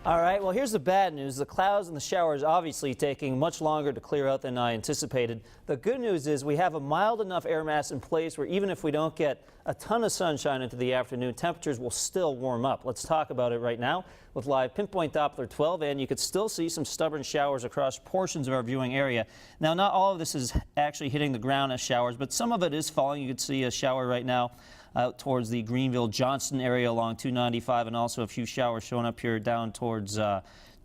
All right, well, here's the bad news. The clouds and the showers obviously taking much longer to clear out than I anticipated. The good news is we have a mild enough air mass in place where even if we don't get a ton of sunshine into the afternoon, temperatures will still warm up. Let's talk about it right now with live Pinpoint Doppler 12, and you could still see some stubborn showers across portions of our viewing area. Now, not all of this is actually hitting the ground as showers, but some of it is falling. You could see a shower right now out towards the Greenville-Johnston area along 295, and also a few showers showing up here down towards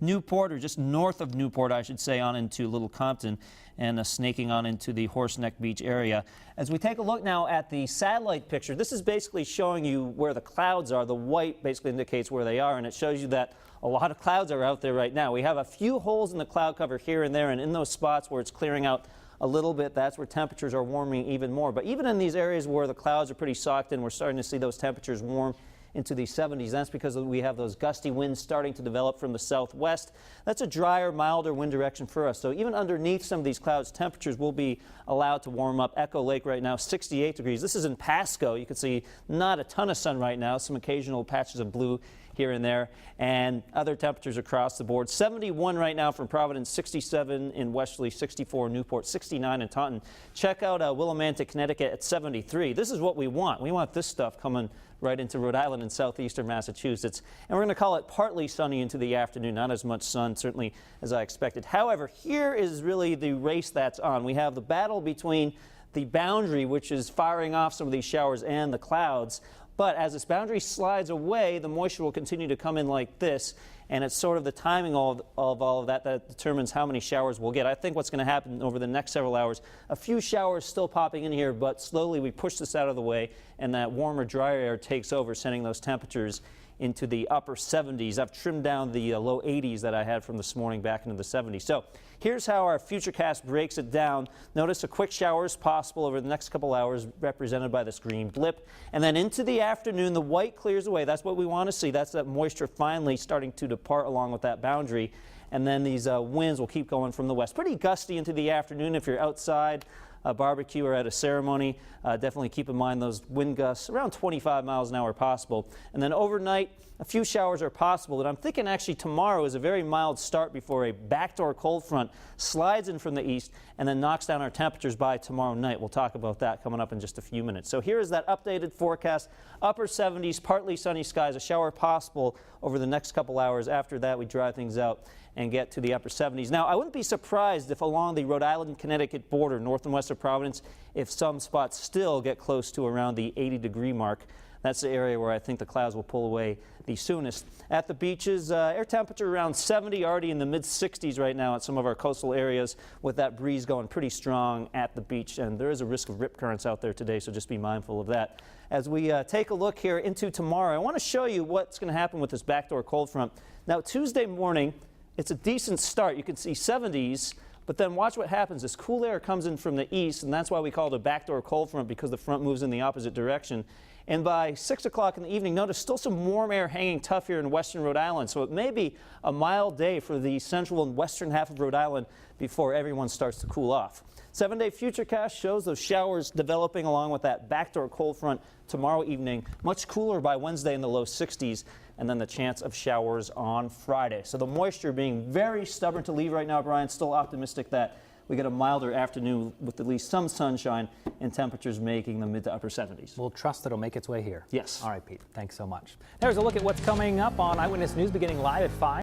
Newport, or just north of Newport, I should say, on into Little Compton and snaking on into the Horseneck Beach area. As we take a look now at the satellite picture, this is basically showing you where the clouds are. The white basically indicates where they are, and it shows you that a lot of clouds are out there right now. We have a few holes in the cloud cover here and there, and in those spots where it's clearing out a little bit, that's where temperatures are warming even more. But even in these areas where the clouds are pretty socked in, we're starting to see those temperatures warm into the 70s. That's because we have those gusty winds starting to develop from the southwest. That's a drier, milder wind direction for us. So even underneath some of these clouds, temperatures will be allowed to warm up. Echo Lake right now, 68 degrees. This is in Pasco. You can see not a ton of sun right now, some occasional patches of blue here and there, and other temperatures across the board. 71 right now from Providence, 67 in Westerly, 64 in Newport, 69 in Taunton. Check out Willimantic, Connecticut at 73. This is what we want. We want this stuff coming right into Rhode Island and southeastern Massachusetts. And we're going to call it partly sunny into the afternoon. Not as much sun, certainly, as I expected. However, here is really the race that's on. We have the battle between the boundary, which is firing off some of these showers, and the clouds. But as this boundary slides away, the moisture will continue to come in like this, and it's sort of the timing of all of that that determines how many showers we'll get. I think what's going to happen over the next several hours, a few showers still popping in here, but slowly we push this out of the way, and that warmer, drier air takes over, sending those temperatures into the upper 70s. I've trimmed down the low 80s that I had from this morning back into the 70s. So here's how our Futurecast breaks it down. Notice a quick shower is possible over the next couple hours, represented by this green blip. And then into the afternoon, the white clears away. That's what we want to see. That's that moisture finally starting to depart along with that boundary. And then these winds will keep going from the west. Pretty gusty into the afternoon if you're outside a barbecue or at a ceremony. Definitely keep in mind those wind gusts around 25 miles an hour possible. And then overnight, a few showers are possible. And I'm thinking actually tomorrow is a very mild start before a backdoor cold front slides in from the east and then knocks down our temperatures by tomorrow night. We'll talk about that coming up in just a few minutes. So here is that updated forecast. Upper 70s, partly sunny skies, a shower possible over the next couple hours. After that, we dry things out and get to the upper 70s. Now, I wouldn't be surprised if along the Rhode Island-Connecticut border, north and west of Providence, if some spots still get close to around the 80-degree mark. That's the area where I think the clouds will pull away the soonest. At the beaches, air temperature around 70, already in the mid-60s right now at some of our coastal areas, with that breeze going pretty strong at the beach. And there is a risk of rip currents out there today, so just be mindful of that. As we take a look here into tomorrow, I want to show you what's going to happen with this backdoor cold front. Now, Tuesday morning, it's a decent start. You can see 70s, but then watch what happens. This cool air comes in from the east, and that's why we call it a backdoor cold front, because the front moves in the opposite direction. And by 6 o'clock in the evening, notice still some warm air hanging tough here in western Rhode Island. So it may be a mild day for the central and western half of Rhode Island before everyone starts to cool off. 7-day Futurecast shows those showers developing along with that backdoor cold front tomorrow evening. Much cooler by Wednesday in the low 60s, and then the chance of showers on Friday. So the moisture being very stubborn to leave right now, Brian. Still optimistic that we get a milder afternoon with at least some sunshine and temperatures making the mid to upper 70s. We'll trust it'll make its way here. Yes. All right, Pete. Thanks so much. There's a look at what's coming up on Eyewitness News beginning live at 5.